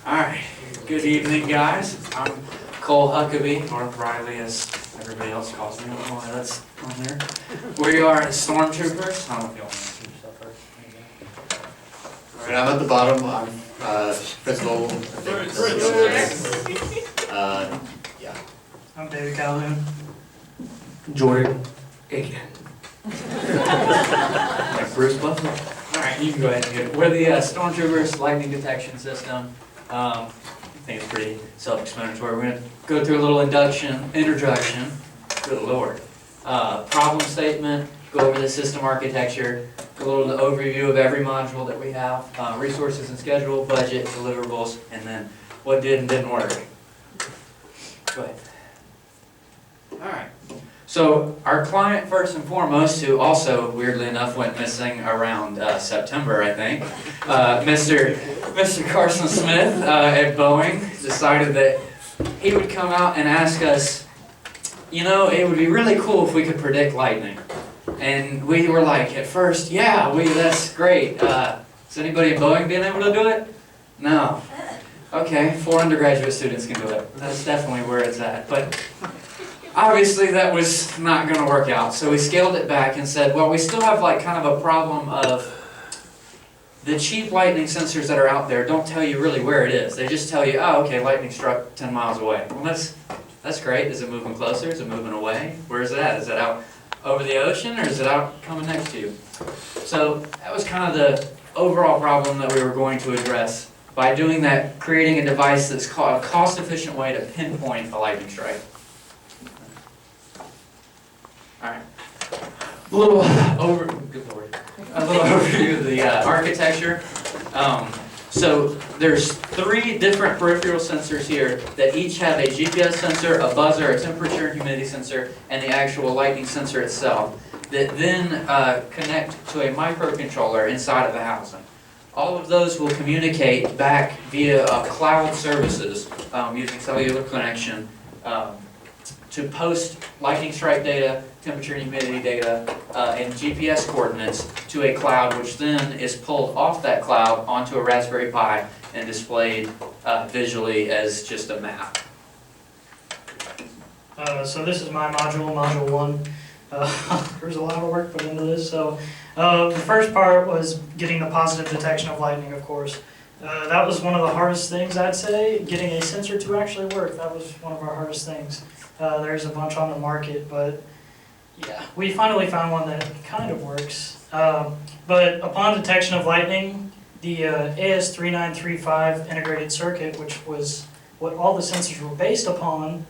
Alright, good evening guys. I'm Cole Huckaby, or Riley as everybody else calls me. I don't know why that's on there. We are Stormtroopers. I don't know if you want to introduce yourself first. Alright, I'm at the bottom. I'm Chris Vogel. Yeah. I'm David Calhoun. Jordan. Aiken. Like Bruce Buffalo. Alright, you can go ahead and get it. We're the Stormtroopers lightning detection system. I think it's pretty self-explanatory. We're going to go through a little introduction. Good Lord. Problem statement, go over the system architecture, a little overview of every module that we have, resources and schedule, budget, deliverables, and then what did and didn't work. Go ahead. Alright. So our client, first and foremost, who also, weirdly enough, went missing around September, I think, Mr. Carson Smith at Boeing decided that he would come out and ask us, you know, it would be really cool if we could predict lightning. And we were like, at first, yeah, that's great. Is anybody at Boeing being able to do it? No. Okay, 4 undergraduate students can do it. That's definitely where it's at. But obviously that was not going to work out, so we scaled it back and said, well, we still have like kind of a problem of the cheap lightning sensors that are out there don't tell you really where it is. They just tell you, oh, okay, lightning struck 10 miles away. Well, that's great. Is it moving closer? Is it moving away? Where is it at? Is it out over the ocean, or is it out coming next to you? So that was kind of the overall problem that we were going to address by doing that, creating a device that's called a cost-efficient way to pinpoint a lightning strike. Alright, a little overview of the architecture. So there's 3 different peripheral sensors here that each have a GPS sensor, a buzzer, a temperature and humidity sensor, and the actual lightning sensor itself that then connect to a microcontroller inside of the housing. All of those will communicate back via cloud services using cellular connection to post lightning strike data, temperature and humidity data, and GPS coordinates to a cloud, which then is pulled off that cloud onto a Raspberry Pi and displayed visually as just a map. So this is my module, module 1. There's a lot of work put into this. So the first part was getting the positive detection of lightning, of course. That was one of the hardest things, I'd say, getting a sensor to actually work. That was one of our hardest things. There's a bunch on the market, but yeah, we finally found one that kind of works. But upon detection of lightning, the AS3935 integrated circuit, which was what all the sensors were based upon,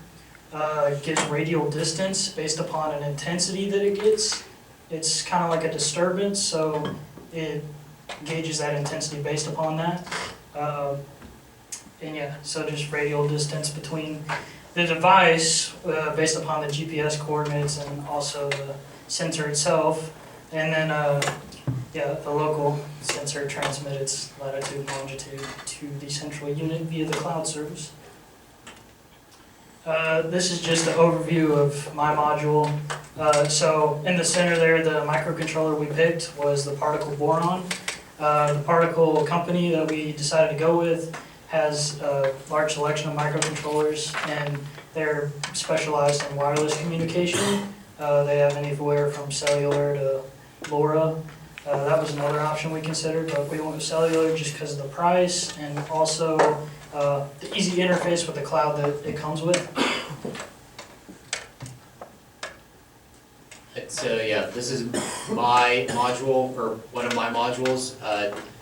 gives radial distance based upon an intensity that it gets. It's kind of like a disturbance, so it gauges that intensity based upon that. And yeah, so just radial distance between the device based upon the GPS coordinates and also the sensor itself. And then, yeah, the local sensor transmits its latitude and longitude to the central unit via the cloud service. This is just an overview of my module. So in the center there, the microcontroller we picked was the particle boron. The particle company that we decided to go with has a large selection of microcontrollers, and they're specialized in wireless communication. They have anywhere from cellular to LoRa. That was another option we considered, but we went with cellular just because of the price and also the easy interface with the cloud that it comes with. So yeah, this is my module, or one of my modules.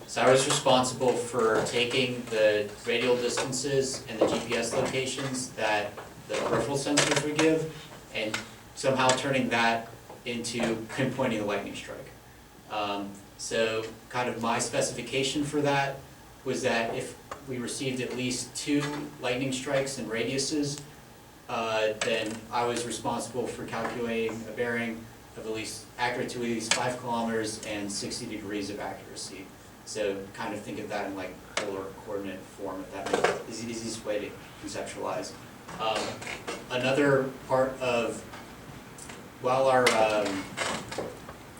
So I was responsible for taking the radial distances and the GPS locations that the peripheral sensors would give, and somehow turning that into pinpointing the lightning strike. So kind of my specification for that was that if we received at least 2 lightning strikes in radiuses, then I was responsible for calculating a bearing of at least accurate to at least 5 kilometers and 60 degrees of accuracy. So kind of think of that in like polar coordinate form, if that is the easiest way to conceptualize. Another part of, while our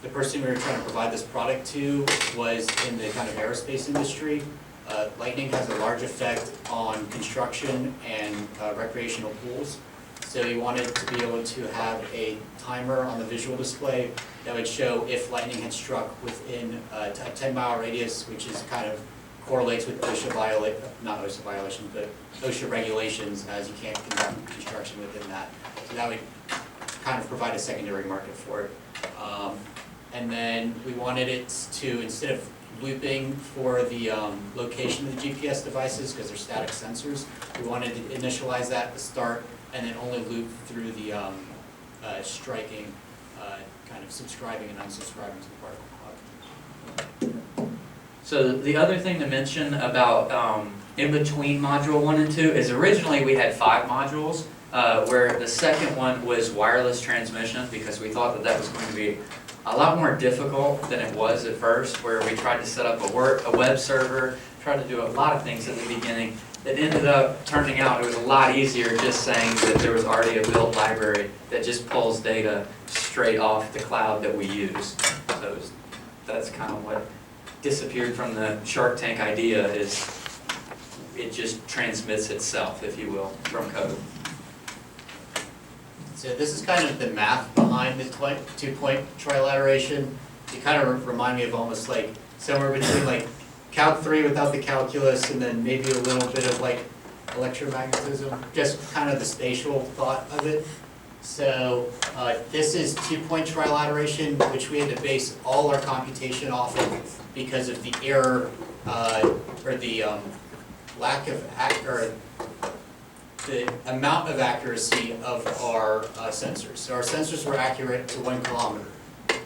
the person we were trying to provide this product to was in the kind of aerospace industry. Lightning has a large effect on construction and recreational pools. So he wanted to be able to have a timer on the visual display that would show if lightning had struck within a 10-mile radius, which is kind of correlates with OSHA not OSHA violations, but OSHA regulations, as you can't conduct construction within that. So that would kind of provide a secondary market for it. And then we wanted it to, instead of looping for the location of the GPS devices, because they're static sensors, we wanted to initialize that at the start and then only loop through the striking, kind of subscribing and unsubscribing to the particle clock. So the other thing to mention about in between module 1 and 2 is originally we had 5 modules, where the second one was wireless transmission, because we thought that that was going to be a lot more difficult than it was at first, where we tried to set up a web server, tried to do a lot of things at the beginning. It ended up turning out it was a lot easier just saying that there was already a built library that just pulls data straight off the cloud that we use. So that's kind of what disappeared from the Shark Tank idea, is it just transmits itself, if you will, from code. So this is kind of the math behind the 2-point trilateration. It kind of remind me of almost like somewhere between like Calc 3 without the calculus, and then maybe a little bit of like electromagnetism, just kind of the spatial thought of it. So this is 2-point trilateration, which we had to base all our computation off of because of the error or the lack of the amount of accuracy of our sensors. So our sensors were accurate to 1 kilometer.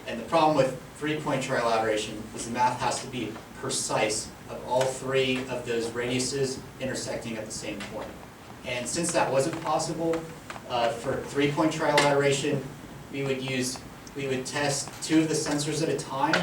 And the problem with 3-point trilateration is the math has to be precise of all 3 of those radiuses intersecting at the same point. And since that wasn't possible, for 3-point trilateration, we would test 2 of the sensors at a time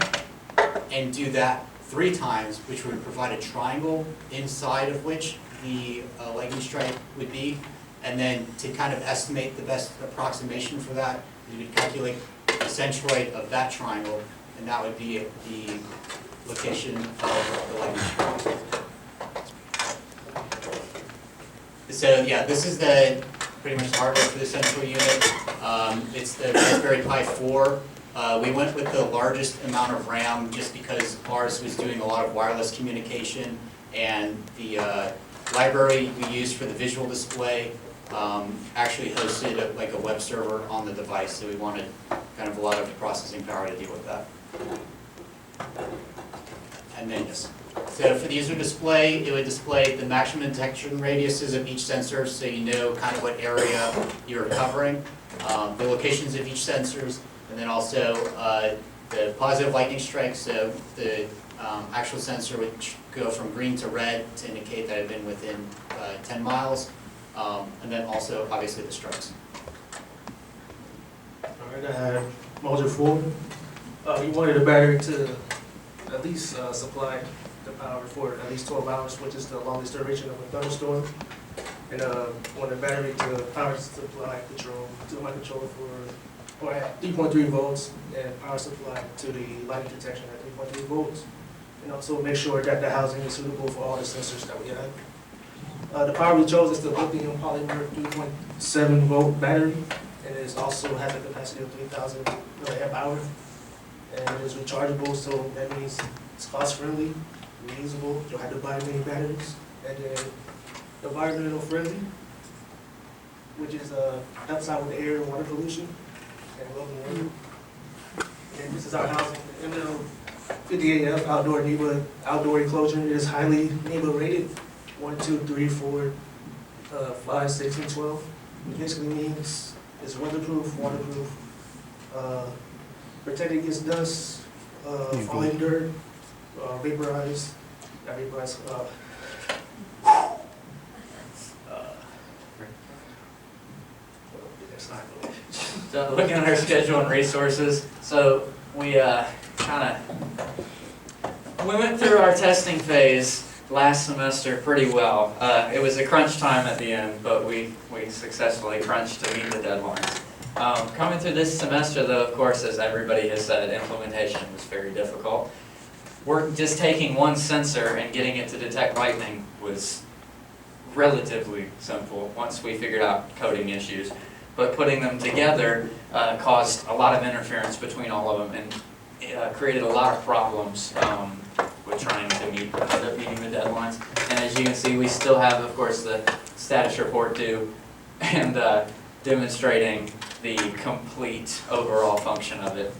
and do that 3 times, which would provide a triangle inside of which the lightning strike would be. And then to kind of estimate the best approximation for that, we would calculate the centroid of that triangle, and that would be the location of the lightning strike. So yeah, this is pretty much the hardware for the central unit. It's the Raspberry Pi 4. We went with the largest amount of RAM just because ours was doing a lot of wireless communication, and the library we used for the visual display actually hosted like a web server on the device, so we wanted kind of a lot of processing power to deal with that. And then yes. So for the user display, it would display the maximum detection radiuses of each sensor, so you know kind of what area you're covering, the locations of each sensors, and then also the positive lightning strike. So the actual sensor would go from green to red to indicate that it had been within 10 miles, and then also obviously the strikes. Alright, I had module 4. We wanted the battery to at least supply the power for at least 12 hours, which is the longest duration of a thunderstorm. And wanted the battery to power supply control to my controller or at 3.3 volts, and power supply to the lightning detection at 3.3 volts. And also make sure that the housing is suitable for all the sensors that we have. The power we chose is the lithium polymer 3.7 volt battery, and it also has a capacity of 3,000 milliamp hour. And it is rechargeable, so that means it's cost friendly, reusable, you don't have to buy many batteries. And then environmental friendly, which is helps out with air and water pollution and global warming. And this is our housing. And 50 AF outdoor enclosure is highly NEBA rated. 1, 2, 3, 4, 5, 6, and 12. It basically means it's weatherproof, waterproof, protected against dust, falling dirt, vaporized, not vaporized, So looking at our schedule and resources, so we we went through our testing phase last semester pretty well. It was a crunch time at the end, but we successfully crunched to meet the deadlines. Coming through this semester though, of course, as everybody has said, implementation was very difficult. We're just taking one sensor and getting it to detect lightning was relatively simple once we figured out coding issues. But putting them together caused a lot of interference between all of them and created a lot of problems with trying to end up meeting the deadlines. And as you can see, we still have, of course, the status report due and demonstrating the complete overall function of it.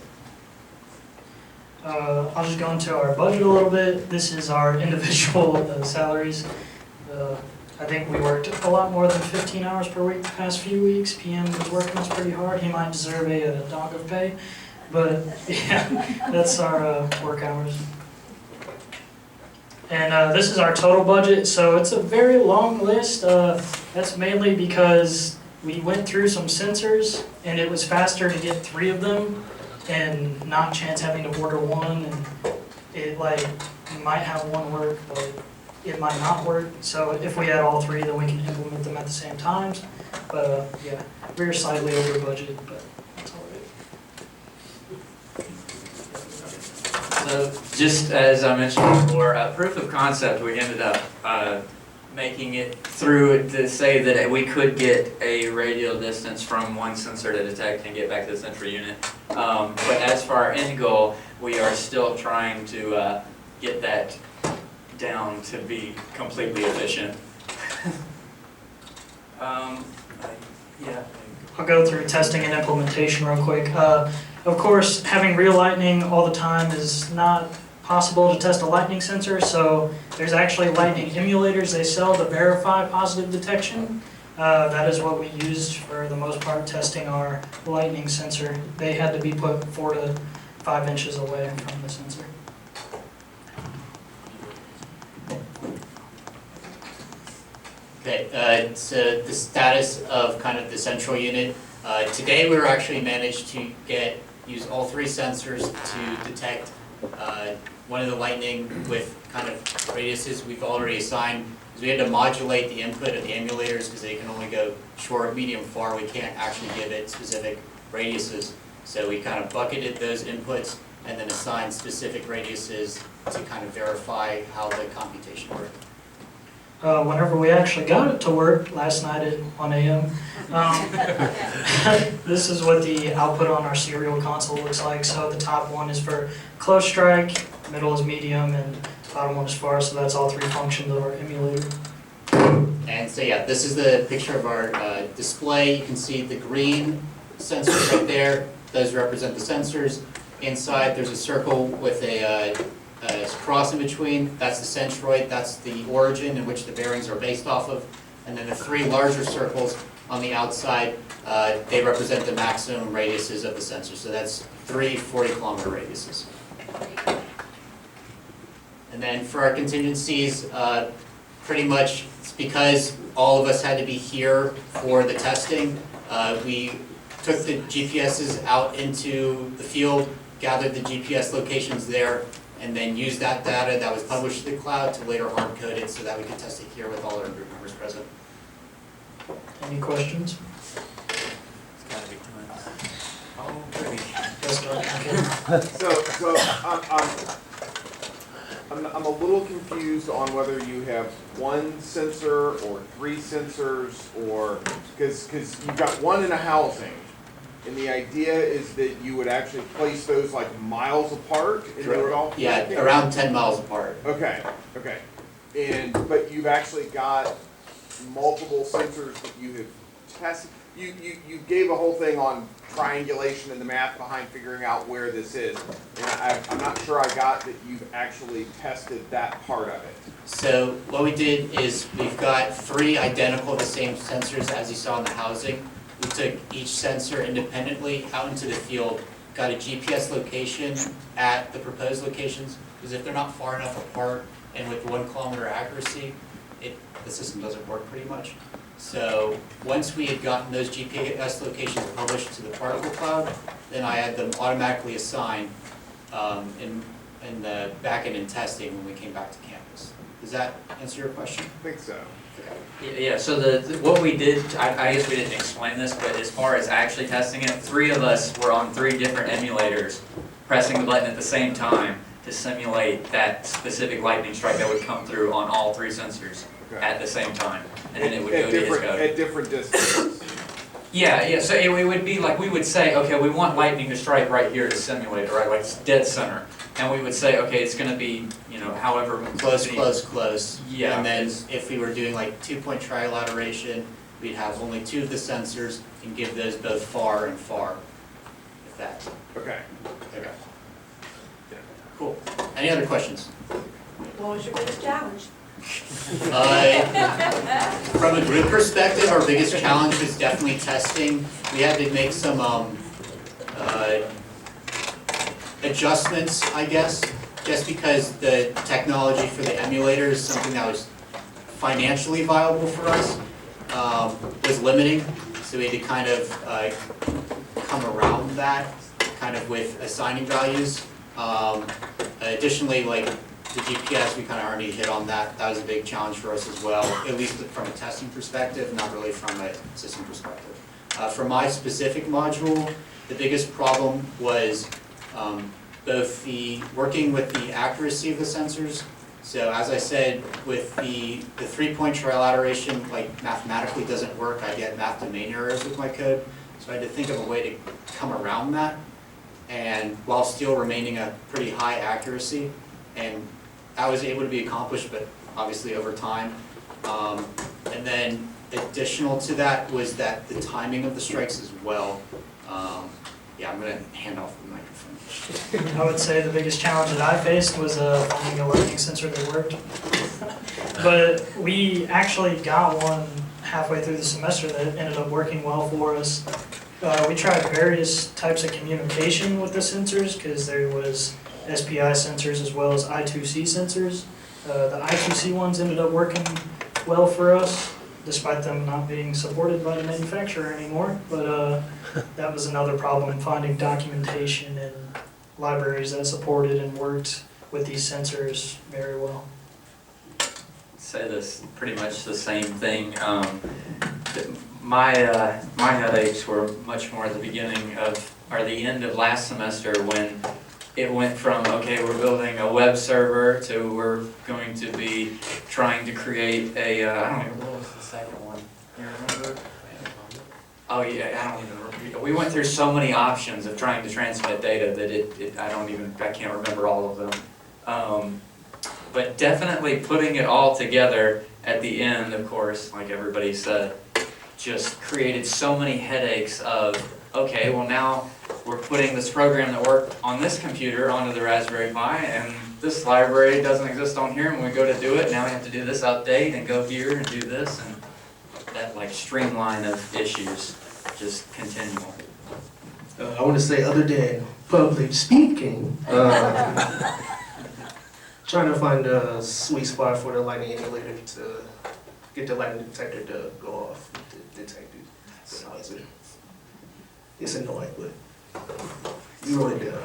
I'll just go into our budget a little bit. This is our individual salaries. I think we worked a lot more than 15 hours per week the past few weeks. PM was working us pretty hard. He might deserve a dog of pay, but yeah, that's our work hours. And this is our total budget, so it's a very long list. That's mainly because we went through some sensors, and it was faster to get 3 of them and not chance having to order one, and it might have one work, but it might not work. So if we had all 3, then we can implement them at the same times. But yeah, we're slightly over budget, but that's all right. So just as I mentioned before, proof of concept, we ended up making it through to say that we could get a radial distance from one sensor to detect and get back to the central unit. But as for our end goal, we are still trying to get that down to be completely efficient. Yeah. I'll go through testing and implementation real quick. Of course, having real lightning all the time is not possible to test a lightning sensor, so there's actually lightning emulators they sell to verify positive detection. That is what we used for the most part testing our lightning sensor. They had to be put 4 to 5 inches away from the sensor. Okay, so the status of kind of the central unit. Today we were actually managed to use all 3 sensors to detect one of the lightning with kind of radiuses we've already assigned. Because we had to modulate the input of the emulators because they can only go short, medium, far. We can't actually give it specific radiuses. So we kind of bucketed those inputs and then assigned specific radiuses to kind of verify how the computation worked. Whenever we actually got it to work last night at 1 a.m., this is what the output on our serial console looks like. So the top one is for close strike, middle is medium, and bottom one is far. So that's all 3 functions of our emulator. And so yeah, this is the picture of our display. You can see the green sensors right there. Those represent the sensors. Inside there's a circle with a cross in between. That's the centroid, that's the origin in which the bearings are based off of. And then the 3 larger circles on the outside, they represent the maximum radiuses of the sensor. So that's 3 40-kilometer radiuses. And then for our contingencies, pretty much it's because all of us had to be here for the testing. We took the GPSs out into the field, gathered the GPS locations there, and then use that data that was published to the cloud to later hard code it so that we could test it here with all our group members present. Any questions? It's gotta be done. Oh, pretty. Yes, Dr. McKinnon. I'm a little confused on whether you have 1 sensor or 3 sensors, or because you've got 1 in a housing, and the idea is that you would actually place those like miles apart and do it all. Yeah, around 10 miles apart. Okay. But you've actually got multiple sensors that you have tested. You gave a whole thing on triangulation and the math behind figuring out where this is. And I'm not sure I got that you've actually tested that part of it. So what we did is we've got 3 identical the same sensors as you saw in the housing. We took each sensor independently out into the field, got a GPS location at the proposed locations, because if they're not far enough apart and with 1 kilometer accuracy, the system doesn't work pretty much. So once we had gotten those GPS locations published to the particle cloud, then I had them automatically assigned in the backend and testing when we came back to campus. Does that answer your question? I think so. Yeah, so what we did, I guess we didn't explain this, but as far as actually testing it, 3 of us were on 3 different emulators, pressing the button at the same time to simulate that specific lightning strike that would come through on all 3 sensors at the same time, and then it would go to his code. At different distances. Yeah, so it would be like, we would say, okay, we want lightning to strike right here to simulate it, right, like it's dead center. And we would say, okay, it's gonna be, however. Close. Yeah. And then if we were doing like 2-point trilateration, we'd have only 2 of the sensors and give those both far and far, if that. Okay. Cool. Any other questions? What was your biggest challenge? From a group perspective, our biggest challenge was definitely testing. We had to make some adjustments, I guess, just because the technology for the emulator is something that was financially viable for us, was limiting. So we had to kind of come around that, kind of with assigning values. Additionally, like the GPS, we kind of already hit on that. That was a big challenge for us as well, at least from a testing perspective, not really from a system perspective. For my specific module, the biggest problem was both the working with the accuracy of the sensors. So as I said, with the 3-point trilateration, like mathematically doesn't work. I get math domain errors with my code. So I had to think of a way to come around that, and while still remaining a pretty high accuracy. And that was able to be accomplished, but obviously over time. And then additional to that was that the timing of the strikes as well. Yeah, I'm gonna hand off the microphone. I would say the biggest challenge that I faced was finding a lightning sensor that worked. But we actually got one halfway through the semester that ended up working well for us. We tried various types of communication with the sensors, because there was SPI sensors as well as I2C sensors. The I2C ones ended up working well for us, despite them not being supported by the manufacturer anymore. But that was another problem in finding documentation and libraries that supported and worked with these sensors very well. Say this, pretty much the same thing. My headaches were much more at the beginning of, or the end of last semester, when it went from, okay, we're building a web server to we're going to be trying to create a, I don't even know, what was the second one? You remember? Oh yeah, I don't even remember. We went through so many options of trying to transmit data that I can't remember all of them. But definitely putting it all together at the end, of course, like everybody said, just created so many headaches of, okay, well now we're putting this program that worked on this computer onto the Raspberry Pi, and this library doesn't exist on here, and when we go to do it, now we have to do this update and go here and do this, and that like streamline of issues just continual. I want to say, other than public speaking, trying to find a sweet spot for the lightning emulator to get the lightning detector to go off, to detect it. So it's annoying, but you wrote it down.